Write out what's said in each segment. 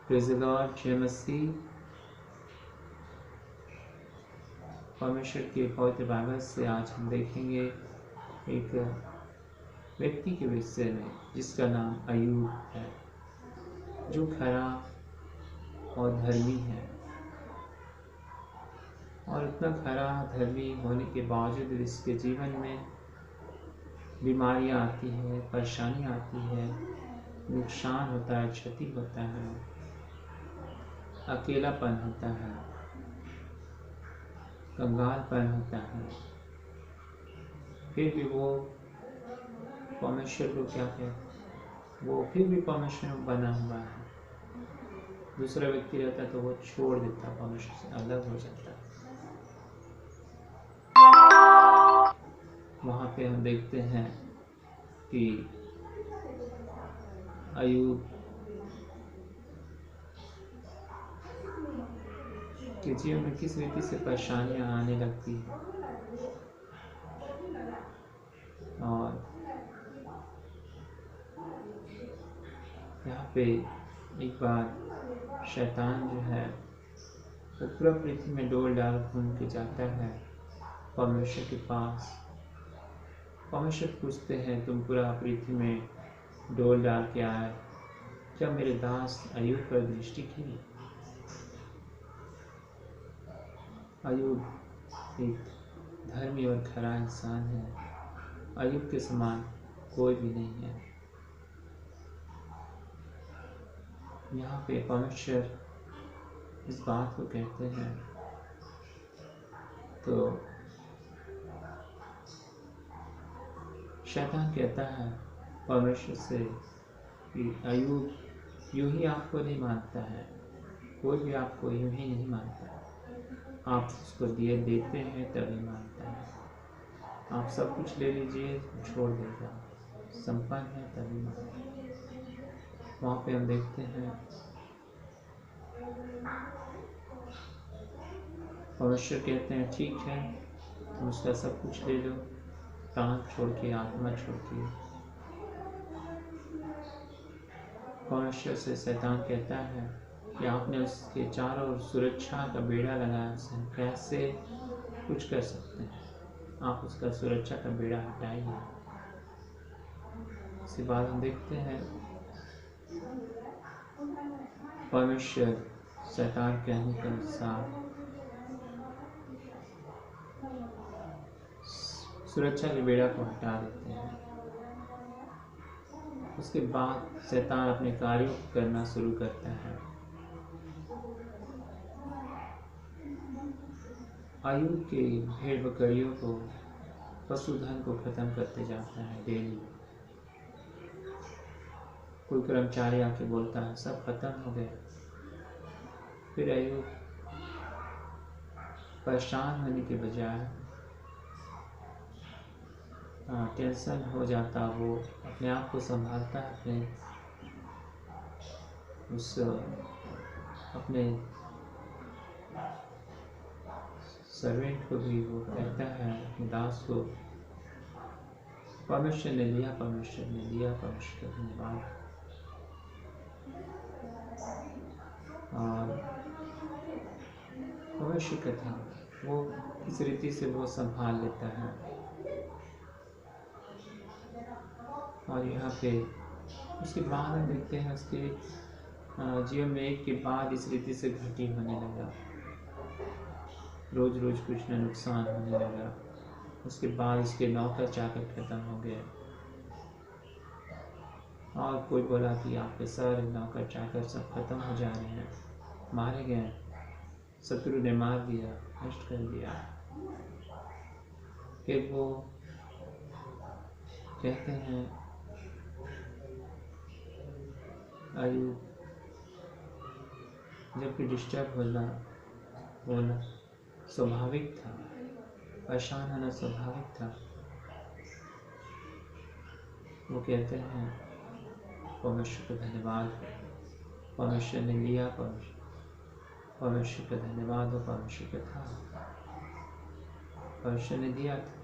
Praise the Lord, जय मसीह। परमेश्वर के पवित्र बाइबल से आज हम देखेंगे एक व्यक्ति के विषय में जिसका नाम अय्यूब है, जो खरा और धर्मी है। और इतना खरा धर्मी होने के बावजूद भी इसके जीवन में बीमारियां आती है, परेशानियां आती है, नुकसान होता है, क्षति होता है, अकेलापन होता है, कंगालपन होता है। फिर भी वो परमेश्वर को क्या कहते, वो फिर भी परमेश्वर में बना हुआ है। दूसरा व्यक्ति रहता तो वो छोड़ देता, परमेश्वर से अलग हो जाता। वहाँ पे हम देखते हैं कि अय्यूब के जीवन में किस रीति से परेशानियां आने लगती है। और यहाँ पे एक बार शैतान जो है वो पूरा पृथ्वी में डोल डाल घूम के जाता है परमेश्वर के पास। परमेश्वर पूछते हैं, तुम पूरा पृथ्वी में डोल डाल के आए, क्या मेरे दास अय्यूब पर दृष्टि की? अय्यूब एक धर्मी और खरा इंसान है। अय्यूब के समान कोई भी नहीं है। यहाँ पे परमेश्वर इस बात को कहते हैं तो शैतान कहता है परमेश्वर से कि अय्यूब यूं ही आपको नहीं मानता है, कोई भी आपको यूं ही नहीं मानता। आप उसको देते हैं तभी मानता है। आप सब कुछ ले लीजिए, छोड़ देगा। संपन्न है तभी मानता है। वहाँ पे हम देखते हैं परमेश्वर कहते हैं, ठीक है, तुम उसका सब कुछ ले लो, प्राण छोड़ के, आत्मा छोड़ के। परमेश्वर से शैतान कहता है कि आपने उसके चारों ओर सुरक्षा का बेड़ा लगाया, उसे कैसे कुछ कर सकते हैं? आप उसका सुरक्षा का बेड़ा हटाइए। इसके बाद हम देखते हैं परमेश्वर शैतान कहने के अनुसार सुरक्षा के बेड़ा को हटा देते हैं। उसके बाद शैतान अपने कार्यों को करना शुरू करता है। अय्यूब के भेड़ बकरियों को, पशुधन को खत्म करते जाता है डेली। कोई कर्मचारी आके बोलता है सब खत्म हो गया। फिर अय्यूब परेशान होने के बजाय टेंशन हो जाता, वो अपने आप को संभालता है, अपने सर्वेंट को भी वो कहता है, अपने दास को, परमेश्वर ने दिया, परमेश्वर ने दिया, परमेश्वर का धन्यवाद। और परमेश्वर का था वो किस रीति से वो संभाल लेता है। और यहाँ पे उसके बाद हम देखते हैं उसके जीवन में एक के बाद इस रीति से घटी होने लगा, रोज रोज कुछ न नुकसान होने लगा। उसके बाद उसके नौकर चाकर खत्म हो गए। और कोई बोला कि आपके सारे नौकर चाकर सब खत्म हो जा रहे हैं, मारे गए, शत्रु ने मार दिया, नष्ट कर दिया। फिर वो कहते हैं अय्यूब जबकि डिस्टर्ब होना स्वाभाविक था, परेशान होना स्वाभाविक था। वो कहते हैं परमेश्वर का धन्यवाद, परमेश्वर ने लिया, परमेश्वर का धन्यवाद हो, परमेश्वर का था, परमेश्वर ने दिया था।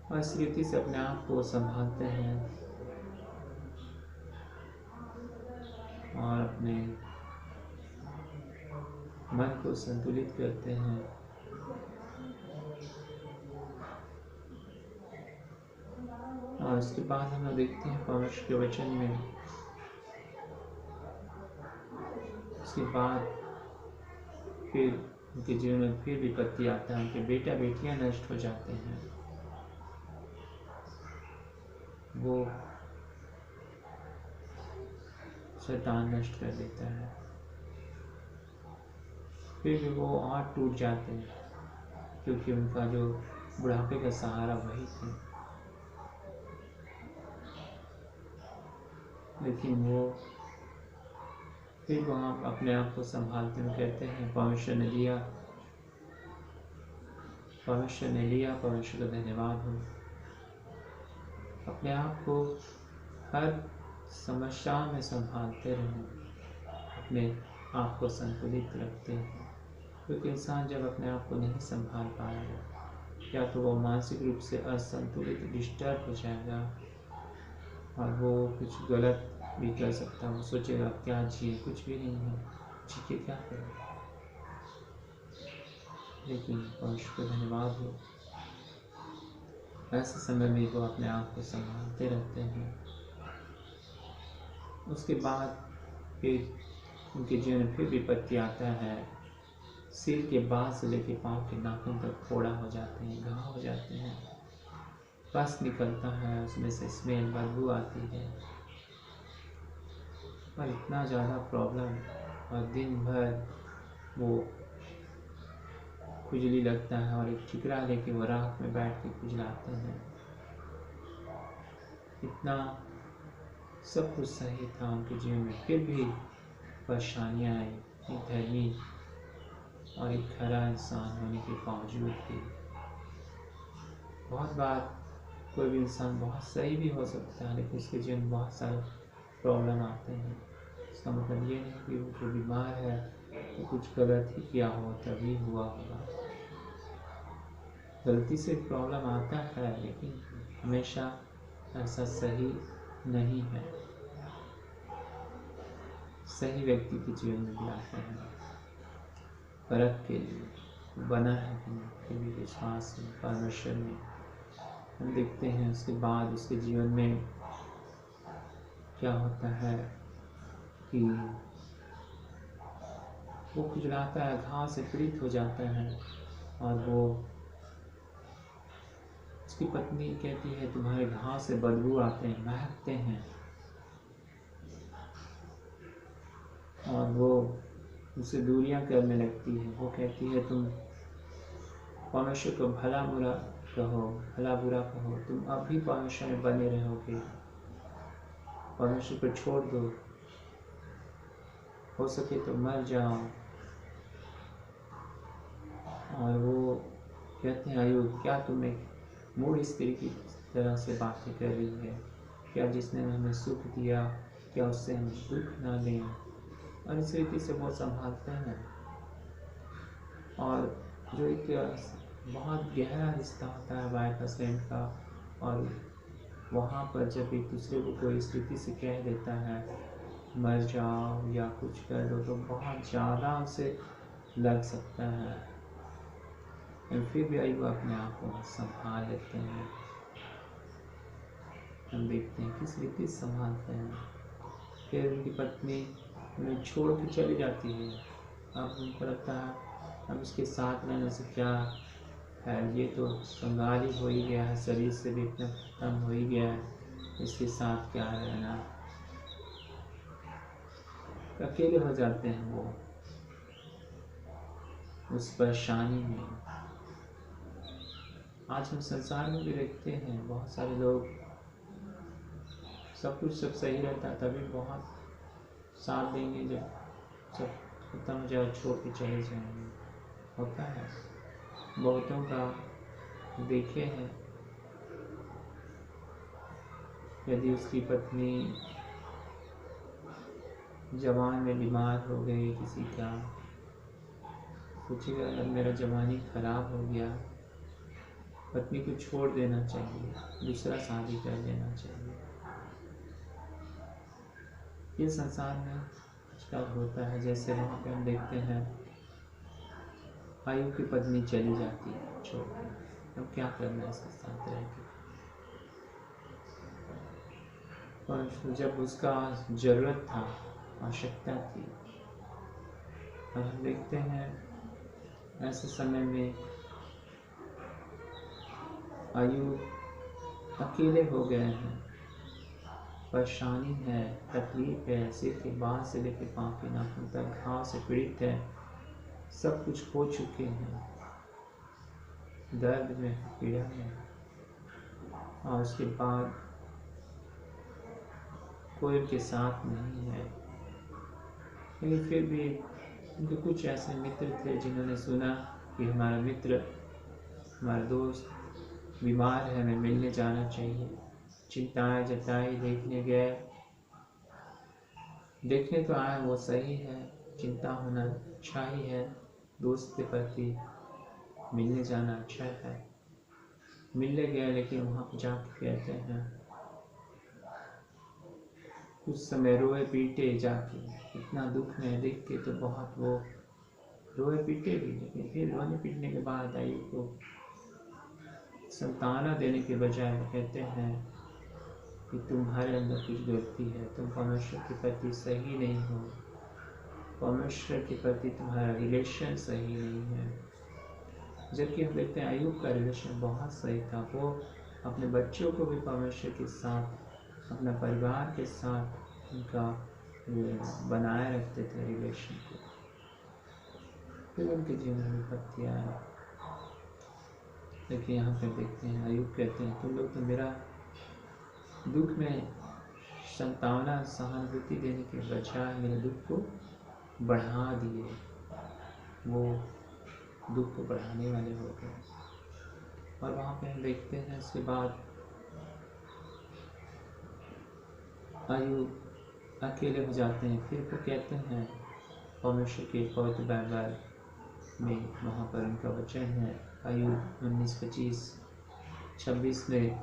और इस रीति से अपने आप को संभालते हैं। और अपने मन को संतुलित करते हैं। और उसके बाद हम लोग देखते हैं परमेश्वर के वचन में, उसके बाद फिर उनके जीवन में फिर विपत्ति आता है, उनके बेटा बेटियां नष्ट हो जाते हैं, वो शैतान नष्ट कर देता है। फिर भी वो और टूट जाते हैं, क्योंकि उनका जो बुढ़ापे का सहारा वही थे। लेकिन वो फिर वहाँ अपने आप को संभालते हुए कहते हैं परमेश्वर ने लिया, परमेश्वर ने लिया, परमेश्वर का धन्यवाद हो। अपने आप को हर समस्या में संभालते रहें, अपने आप को संतुलित रखते हैं। क्योंकि इंसान जब अपने आप को नहीं संभाल पाएगा, या तो वो मानसिक रूप से असंतुलित डिस्टर्ब हो जाएगा और वो कुछ गलत भी कर सकता है। वो सोचेगा क्या जिए, कुछ भी नहीं है, जी के क्या करें। लेकिन परमेश्वर को धन्यवाद हो, ऐसे समय में वो अपने आप को संभालते रहते हैं। उसके बाद फिर उनके जीवन में फिर विपत्ति आता है। सिर के बाद से लेके पाँव के नाखून तक फोड़ा हो जाते हैं, घाव हो जाते हैं, पस निकलता है, उसमें से स्मेल बदबू आती है और इतना ज़्यादा प्रॉब्लम। और दिन भर वो खुजली लगता है और एक ठिकरा लेके वो राख में बैठ के खुजलाते हैं। इतना सब कुछ सही था उनके जीवन में, फिर भी परेशानियाँ आई। एक धर्मी और एक खरा इंसान होने के बावजूद भी बहुत बार कोई भी इंसान बहुत सही भी हो सकता है, लेकिन उसके जीवन में बहुत सारे प्रॉब्लम आते हैं। इसका मतलब ये नहीं कि वो जो बीमार है तो कुछ गलत ही किया हो तभी हुआ होगा। गलती से प्रॉब्लम आता है, लेकिन हमेशा ऐसा सही नहीं है। सही व्यक्ति के जीवन में भी आते हैं परख के लिए, बना है फिर भी विश्वास में परमेश्वर में। हम देखते हैं उसके बाद उसके जीवन में क्या होता है कि वो खुजलाता है, घाव से पीड़ित हो जाता है और वो उसकी पत्नी कहती है तुम्हारे घाव से बदबू आते हैं, महकते हैं। और वो उससे दूरियां करने लगती है। वो कहती है तुम परमेश्वर को भला बुरा कहो, भला बुरा कहो, तुम अब भी परमेश्वर में बने रहोगे, परमेश्वर को छोड़ दो, हो सके तो मर जाओ। और वो कहते हैं अयुब क्या तुम एक मूढ़ स्त्री की तरह से बातें कर रही है? क्या जिसने हमें सुख दिया, क्या उससे हम दुख ना लें? और इस रीति से वो संभालते हैं। और जो एक बहुत गहरा रिश्ता होता है वाइफ हस्बैंड का, और वहाँ पर जब एक दूसरे को कोई स्थिति से कह देता है मर जाओ या कुछ कर दो, तो बहुत ज़्यादा उसे लग सकता है। फिर भी वो अपने आप को संभाल लेते हैं। हम देखते हैं किस रीति संभालते हैं। फिर उनकी पत्नी उन्हें छोड़ के चली जाती है। अब उनको लगता है अब इसके साथ रहने से क्या है, ये तो कंगाल ही हो ही गया है, शरीर से भी इतना खत्म हो ही गया है, इसके साथ क्या रहना। अकेले हो जाते हैं वो उस परेशानी में। आज हम संसार में भी देखते हैं बहुत सारे लोग, सब कुछ सब सही रहता है तभी बहुत साथ देंगे, जब सब खत्म हो जाए छोड़ के चले जाएंगे। होता है, बहुतों का देखे हैं। यदि उसकी पत्नी जवान में बीमार हो गई किसी का, सोचिएगा अगर मेरा जवानी खराब हो गया, पत्नी को छोड़ देना चाहिए, दूसरा शादी कर लेना चाहिए। ये संसार में तब होता है। जैसे वहाँ पे हम देखते हैं आयु की पत्नी चली जाती है छोड़कर, अब क्या करना है इसके साथ रह के। और जब उसका जरूरत था, आवश्यकता थी, अब हम देखते हैं ऐसे समय में आयु अकेले हो गए हैं, परेशानी है, तकलीफ है, सिर के बाल से लेकर पाँव के नाखून तक घाव से पीड़ित है, सब कुछ हो चुके हैं, दर्द में, पीड़ा में, और उसके बाद कोई उनके साथ नहीं है। लेकिन फिर भी उनके कुछ ऐसे मित्र थे जिन्होंने सुना कि हमारा मित्र, हमारा दोस्त बीमार है, हमें मिलने जाना चाहिए। चिंताएं जताई, देखने गए, देखने तो आए, वो सही है, चिंता होना अच्छा ही है, दोस्त के प्रति मिलने जाना अच्छा है। मिलने गए, लेकिन वहाँ पर जाके कहते हैं, कुछ समय रोए पीटे जाके, इतना दुख में देख के तो बहुत वो रोए पीटे भी, लेकिन फिर रोने पीटने के बाद आयु को सांत्वना देने के बजाय कहते हैं कि तुम्हारे अंदर कुछ गलती है, तुम परमेश्वर के प्रति सही नहीं हो, परमेश्वर के प्रति तुम्हारा रिलेशन सही नहीं है। जबकि हम देखते हैं आयु का रिलेशन बहुत सही था, वो अपने बच्चों को भी परमेश्वर के साथ, अपना परिवार के साथ उनका बनाए रखते थे रिलेशन को। फिर उनके जीवन में विपत्ति आया। लेकिन यहाँ पे देखते हैं आयु कहते हैं, तुम लोग तो मेरा दुख में सांत्वना, सहानुभूति देने के बजाय मेरे दुख को बढ़ा दिए, वो दुख को बढ़ाने वाले हो गए। और वहाँ पे हम देखते हैं इसके बाद आयु अकेले हो जाते हैं। फिर वो कहते हैं परमेश्वर के पवित्र बाइबल में, वहाँ पर उनका वचन है आयु 19:25-26 में,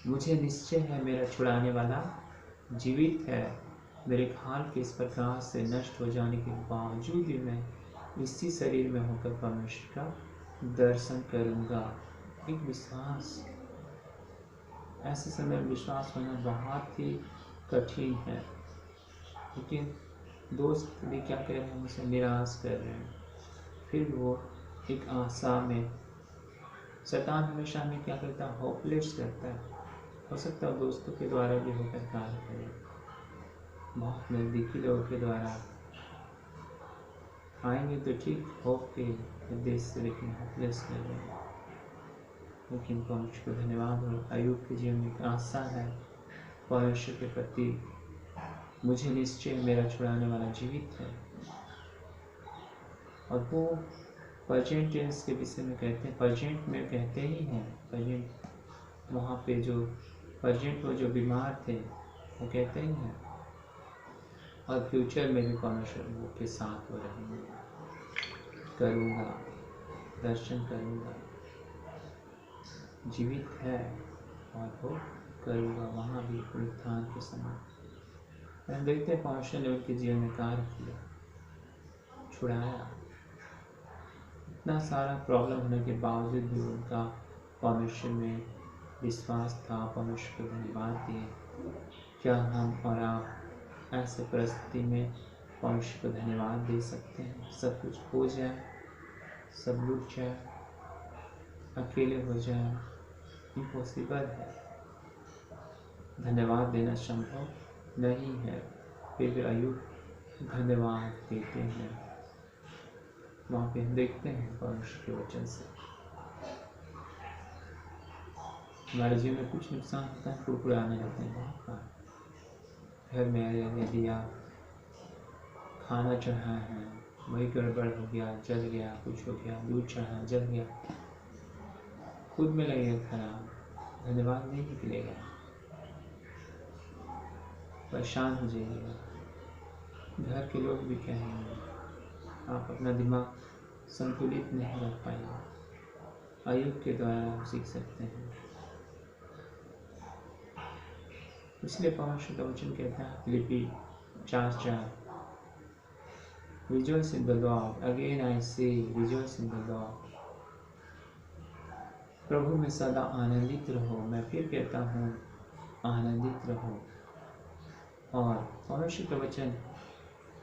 मुझे निश्चय है मेरा छुड़ाने वाला जीवित है, मेरे खाल के इस प्रकार से नष्ट हो जाने के बावजूद भी मैं इसी शरीर में होकर परमेश्वर का दर्शन करूँगा। एक विश्वास, ऐसे समय विश्वास होना बहुत ही कठिन है। लेकिन दोस्त भी क्या कर रहे हैं, उसे निराश कर रहे हैं। फिर वो एक आशा में, शैतान हमेशा हमें क्या करता है, होपलेस करता है। हो सकता है दोस्तों के द्वारा भी होकर कार्य करे, बहुत नज़दीकी लोगों के द्वारा आएंगे तो ठीक, होप के उद्देश्य से, लेकिन होपलेस कर रहे हैं। लेकिन परमेश्वर को धन्यवाद हो, अय्यूब के जीवन में एक आशा है परमेश्वर के प्रति, मुझे निश्चय मेरा छुड़ाने वाला जीवित है। और वो प्रेजेंट टेंस के विषय में कहते हैं, प्रेजेंट में कहते ही हैं, प्रेजेंट वहाँ पे जो प्रेजेंट वो जो बीमार थे वो कहते ही हैं, और फ्यूचर में भी परमेश्वर वो के साथ वो रहेंगे, करूँगा, दर्शन करूँगा, जीवित है और वो करूँगा, वहाँ भी पुनरुत्थान के समय। हम देखते हैं परमेश्वर ने उनके जीवन में कार्य किया, छुड़ाया। इतना सारा प्रॉब्लम होने के बावजूद भी उनका परमेश्वर में विश्वास था, परमेश्वर को धन्यवाद दिए। क्या हम और आप ऐसे परिस्थिति में परमेश्वर को धन्यवाद दे सकते हैं? सब कुछ हो जाए, सब लूट जाए, अकेले हो जाए, इम्पॉसिबल है, धन्यवाद देना संभव नहीं है। फिर भी अय्यूब धन्यवाद देते हैं। वहाँ पे हम देखते हैं परमेश्वर के वचन से हमारे जीवन में कुछ नुकसान होता है, कुरकुरे आने लगते हैं। बहुत बार घर में यदि आप खाना चढ़ाए हैं, वही गड़बड़ हो गया, जल गया, कुछ हो गया, दूध चढ़ा जल गया, खुद में लगेगा खराब, धन्यवाद नहीं निकलेगा, परेशान हो जाइएगा, घर के लोग भी कहेंगे, आप अपना दिमाग संतुलित नहीं रख पाएंगे। अय्यूब के द्वारा आप सीख सकते हैं। इसलिए परमेश्वर का वचन कहता है फिलिप्पी 4:4, Rejoice in the Lord. Again I say, rejoice in the Lord. प्रभु में सदा आनंदित रहो। मैं फिर कहता हूँ, आनंदित रहो। और परमेश्वर का वचन,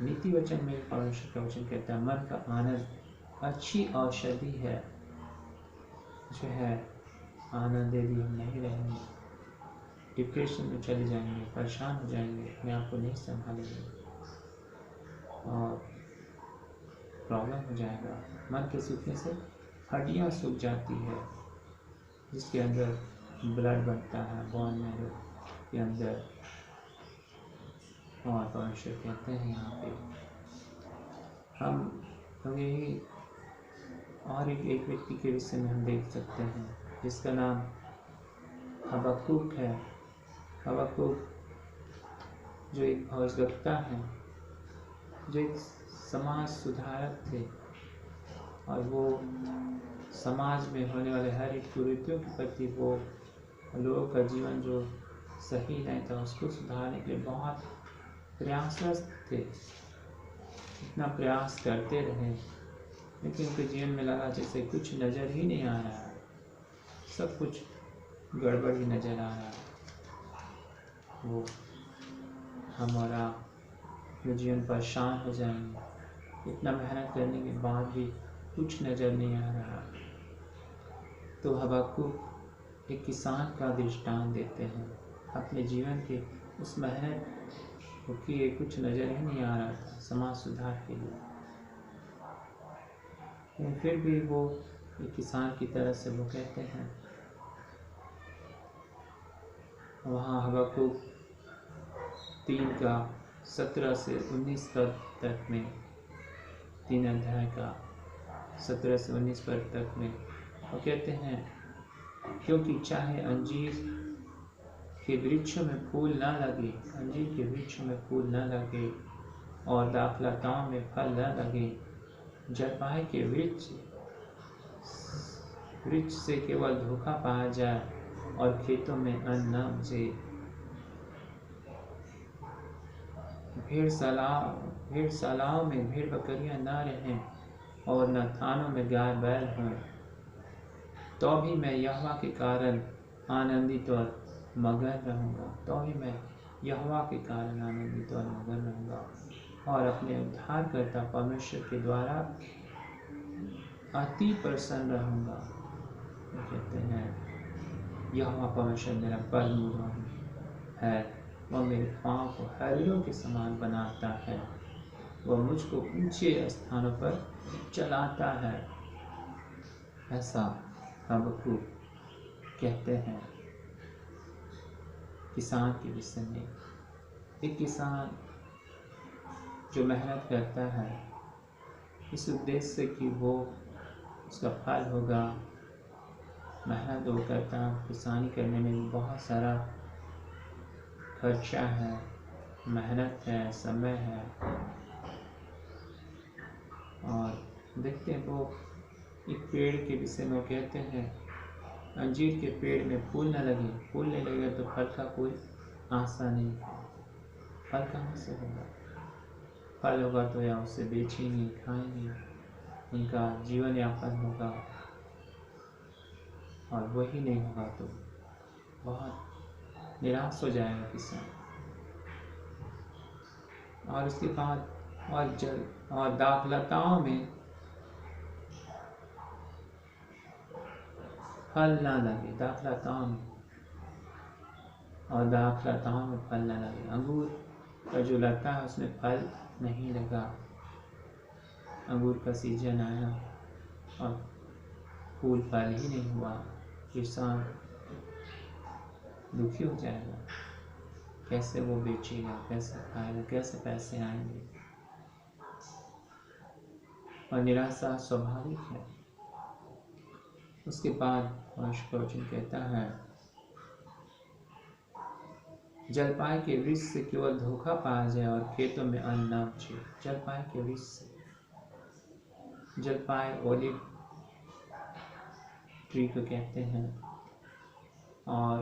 नीति वचन में परमेश्वर का वचन कहता है, मन का आनंद अच्छी औषधि है। जो है आनंद यदि हम नहीं रहेंगे, डिप्रेशन में चले जाएंगे, परेशान हो जाएंगे, अपने आप को नहीं संभालेंगे और प्रॉब्लम हो जाएगा। मन के सूखने से हड्डियाँ सूख जाती है, जिसके अंदर ब्लड बनता है, बोन मैरो के अंदर। और परमेश्वर कहते हैं यहाँ पे हम यही और एक व्यक्ति के विषय में हम देख सकते हैं, जिसका नाम हबक्कुक है। हबक्कुक जो एक भविष्यवक्ता है, जो एक समाज सुधारक थे, और वो समाज में होने वाले हर एक कुरीतियों के प्रति वो लोगों का जीवन जो सही नहीं था उसको सुधारने के लिए बहुत प्रयासरत थे। इतना प्रयास करते रहे, लेकिन उनके जीवन में लगा जैसे कुछ नज़र ही नहीं आ रहा है, सब कुछ गड़बड़ ही नज़र आ रहा है। वो हम और आप जो जीवन परेशान हो जाएंगे, इतना मेहनत करने के बाद भी कुछ नज़र नहीं आ रहा। तो हबक्कुक एक किसान का दृष्टांत देते हैं, अपने जीवन के उस मेहनत को किए, कुछ नज़र ही नहीं आ रहा था समाज सुधार के लिए, लेकिन फिर भी वो एक किसान की तरह से वो कहते हैं। वहाँ हबक्कुक 3:17 से 19 पद तक में, 3 अध्याय का 17 से 19 पद तक में वो कहते हैं, क्योंकि चाहे अंजीर के वृक्षों में फूल न लगे, अंजीर के वृक्षों में फूल न लगे और दाखलताओं में फल न लगे, जलपाई के वृक्ष से केवल धोखा पाया जाए और खेतों में अन्न न उपजे, भेड़शालाओं में भेड़ बकरियां न रहें और न थानों में गाय बैल हों, तो भी मैं यहोवा के कारण आनंदित और मगन रहूँगा। तो भी मैं यहोवा के कारण आनंदित और मगन रहूँगा और अपने उद्धारकर्ता परमेश्वर के द्वारा अति प्रसन्न रहूँगा। कहते हैं, यहोवा परमेश्वर मेरा बल है, वह मेरे पाँव को हरियों के समान बनाता है, वह मुझको ऊंचे स्थानों पर चलाता है। ऐसा हबक्कुक कहते हैं किसान के विषय में। एक किसान जो मेहनत करता है इस उद्देश्य से कि वो उसका फल होगा। मेहनत वो करता है, किसानी करने में भी बहुत सारा खर्चा है, मेहनत है, समय है। और देखते हैं वो एक पेड़ के विषय में कहते हैं, अंजीर के पेड़ में फूल न लगे, फूल नहीं लगेगा तो फल का कोई आशा नहीं है। फल कहाँ से होगा? फल होगा तो या उसे बेचेंगे, खाएंगे, उनका जीवन यापन होगा, और वही नहीं होगा तो बहुत निराश हो जाएगा किसान। और उसके बाद और दाखलताओं में फल ना लगे, दाखलताओं में फल ना लगे। अंगूर का जो लता है उसमें फल नहीं लगा, अंगूर का सीजन आया और फूल फल ही नहीं हुआ, किसान दुखी हो जाएगा। कैसे वो बेचेगा, कैसे खाएगा, कैसे पैसे आएंगे, और निराशा स्वाभाविक है। उसके बाद वचन कहता है, जलपाई के वृक्ष से केवल धोखा पाया जाए और खेतों में अन्न न उपजे। जलपाई के वृक्ष से, जलपाई ओलिव ट्री को कहते हैं, और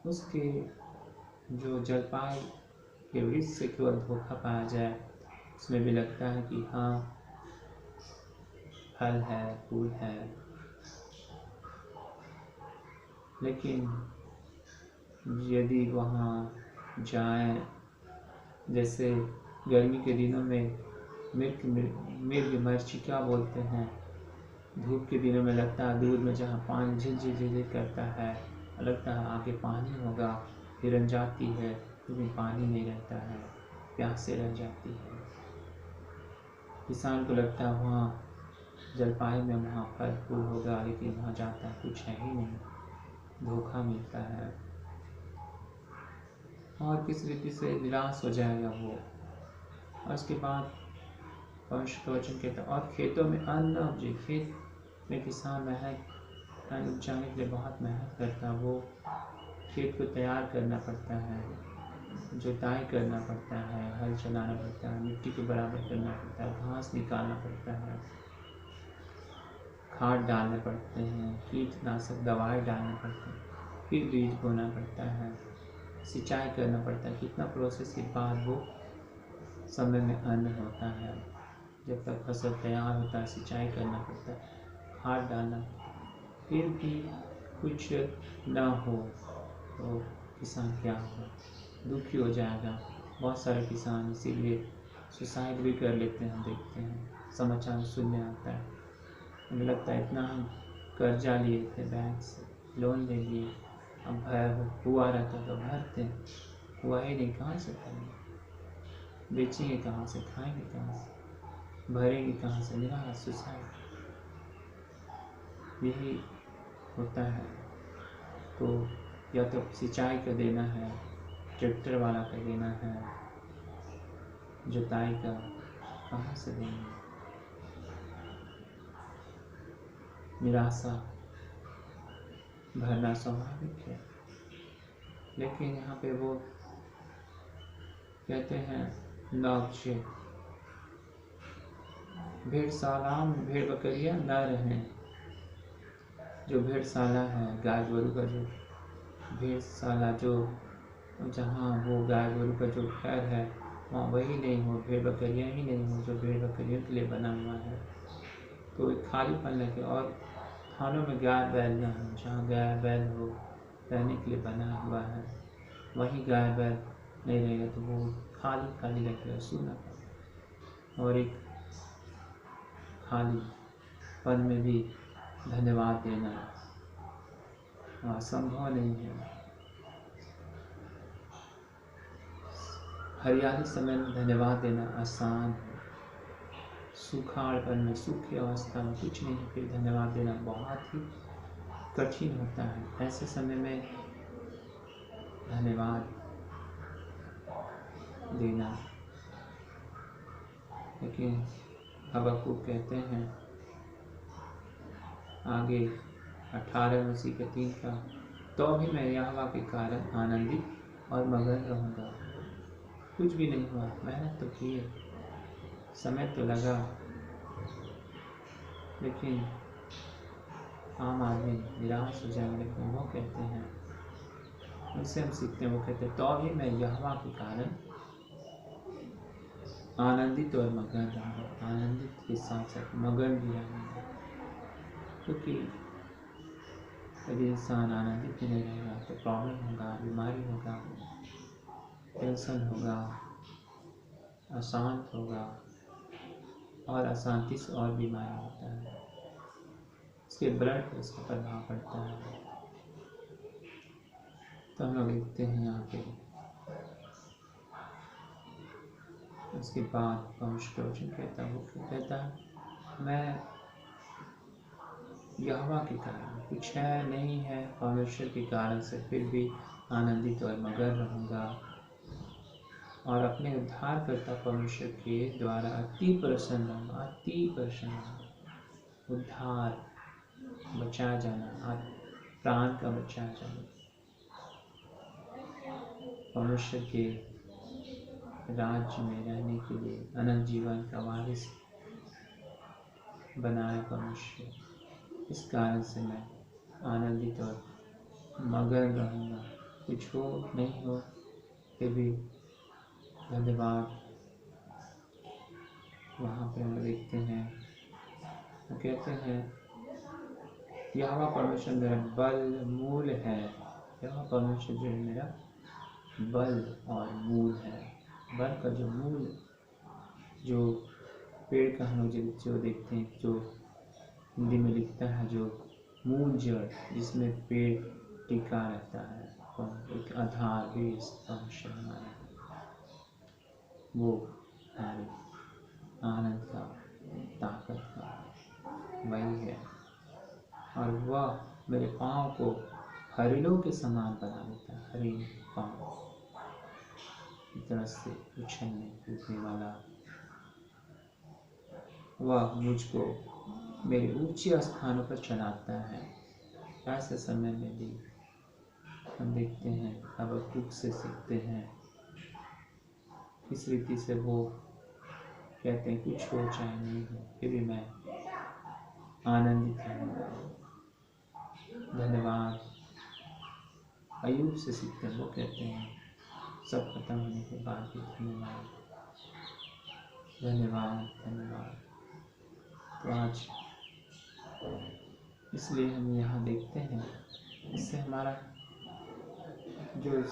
उसके जो जलपाई के वृक्ष से केवल धोखा पाया जाए उसमें भी लगता है कि हाँ फल है, फूल है, लेकिन यदि वहाँ जाएं, जैसे गर्मी के दिनों में मिर्ग मरीचिका बोलते हैं, धूप के दिनों में लगता है दूर में जहाँ पानी झिलझिल झिलझिल करता है, लगता है आगे पानी होगा, हिरन जाती है लेकिन पानी नहीं रहता है, प्यासे रह जाती है। किसान को लगता है वहाँ जलपाई में वहाँ फल फूल होगा, लेकिन वहाँ जाता है कुछ है ही नहीं, धोखा मिलता है और किसी रीति से निराश हो जाएगा वो। और उसके बाद पवित्र वचन कहता है और खेतों में अन्न उपजे। खेत में किसान मेहनत अन्न उपजाने के लिए बहुत मेहनत करता है, वो खेत को तैयार करना पड़ता है, जुताई करना पड़ता है, हल चलाना पड़ता है, मिट्टी को बराबर करना पड़ता है, घास निकालना पड़ता है, खाद डालने पड़ते हैं, कीटनाशक दवाई डालने पड़ते हैं, फिर बीज बोना पड़ता है, सिंचाई करना पड़ता है। कितना प्रोसेस के बाद वो समय में अन्न होता है। जब तक फसल तैयार होता है सिंचाई करना पड़ता है, खाद डालना, फिर भी कुछ ना हो तो किसान क्या होगा, दुखी हो जाएगा। बहुत सारे किसान इसीलिए सुसाइड भी कर लेते हैं, देखते हैं समाचार सुनने आता है। हमें लगता है इतना हम कर्जा लिए थे, बैंक से लोन ले लिए, अब हुआ रहता तो भरते, हुआ ही नहीं, कहाँ से भरेंगे, बेचेंगे कहाँ से, खाएंगे कहाँ से, भरेंगे कहाँ से, निराश, सुसाइड, यही होता है। तो या तो सिंचाई का देना है, ट्रैक्टर वाला का देना है, जुताई का कहाँ से देंगे, निराशा भरना स्वाभाविक है। लेकिन यहाँ पे वो कहते हैं नौचे भेड़शाला में भेड़ बकरियां न रहें। जो भेड़शाला है, गाय गोरु का जो भेड़शाला, जो जहाँ वो गाय गोरु का जो घर है वहाँ वही नहीं हो, भेड़ बकरियाँ ही नहीं हो जो भेड़ बकरियों के लिए बना हुआ है, तो एक खालीपन लगे। और थानों में गाय बैल न हो, जहाँ गाय बैल हो रहने के लिए बना हुआ है वहीं गाय बैल नहीं रहेगा तो वो खाली खाली लगेगा, सूना। और एक खाली पन में भी धन्यवाद देना असंभव नहीं है। हरियाली समय में धन्यवाद देना आसान है, सुखाड़पन में, सूखी अवस्था में कुछ नहीं, फिर धन्यवाद देना बहुत ही कठिन होता है। ऐसे समय में धन्यवाद देना। लेकिन हबक्कूक कहते हैं आगे 18:3 का, तो भी मैं यहोवा के कारण आनंदित और मगन रहूँगा। कुछ भी नहीं हुआ, मेहनत तो की, समय तो लगा, लेकिन आम आदमी निराश हो जाएंगे। लेकिन वो कहते हैं, उनसे हम सीखते हैं, वो कहते हैं तो भी मैं यहोवा के कारण आनंदित और मगन रहूँगा। आनंदित के साथ साथ मगन भी रहूँगा, क्योंकि यदि इंसान आनंदित नहीं रहेगा तो प्रॉब्लम होगा, बीमारी होगा, टेंशन होगा, अशांत होगा, और अशांति से और बीमारी होता है, उसके ब्लड पर उसका प्रभाव पड़ता है। तो हम लोग लिखते हैं यहाँ पे, उसके बाद पवित्र वचन कहता है, वो कहता है मैं यहोवा के कारण, कुछ है नहीं है, परमेश्वर के कारण से फिर भी आनंदित और मगन रहूँगा और अपने उद्धारकर्ता परमेश्वर के द्वारा अति प्रसन्न रहूँगा। अति प्रसन्न रहूँगा, उद्धार, बचाया जाना, प्राण का बचाया जाना, परमेश्वर के राज्य में रहने के लिए अनंत जीवन का वारिस बनाए परमेश्वर। इस कारण से मैं आनंदित और मगन रहूँगा। कुछ हो नहीं हो फिर भी धन्यवाद वहाँ पे हम देखते हैं, वो कहते हैं यहोवा परमेश्वर मेरा बल मूल है। यहोवा परमेश्वर जो है मेरा बल और मूल है। बल का जो मूल, जो पेड़ का हम लोग जो देखते हैं, जो हिंदी में लिखता है, जो मूल जड़ जिसमें पेड़ टिका रहता है, एक आधार बेस परमेश्वर हमारा, वो हमारे आनंद का, ताकत का वही है। और वह मेरे पाँव को हरिणों के समान बना देता है। हरिण पाँव की तरह से उछलने कूदने वाला, वह मुझको मेरे ऊंचे स्थानों पर चलाता है। ऐसे समय में भी हम देखते हैं, हबक्कुक से सीखते हैं, इस रीति से वो कहते हैं कुछ हो चाहे नहीं हो, फिर भी मैं आनंदित रहूँगा। धन्यवाद। अय्यूब से सीखते हैं, वो कहते हैं सब खत्म होने के बाद भी धन्यवाद, धन्यवाद, धन्यवाद। तो आज इसलिए हम यहाँ देखते हैं, इससे हमारा जो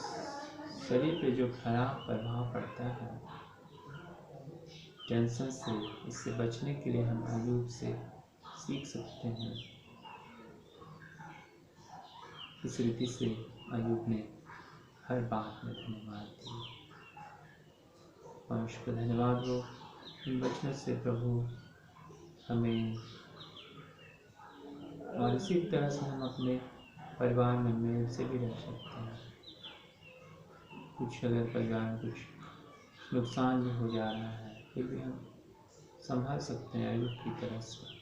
शरीर पे जो खराब प्रभाव पड़ता है टेंशन से, इससे बचने के लिए हम अय्यूब से सीख सकते हैं। इस रीति से अय्यूब ने हर बात में धन्यवाद दिया। परमेश्वर को धन्यवाद हो। इन वचनों से प्रभु हमें, और इसी तरह से हम अपने परिवार में मेल से भी रह सकते हैं। कुछ अगर परिवार में कुछ नुकसान भी हो जा रहा है, फिर भी हम संभाल सकते हैं अय्यूब की तरह से।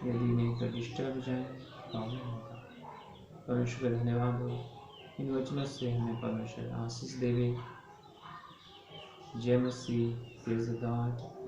यदि नहीं तो डिस्टर्ब जाए, प्रॉब्लम होगा। परमेश्वर का धन्यवाद हो। इन वचनों से हमें परमेश्वर आशीष देवे। जय मसीह, प्रेज़ गॉड।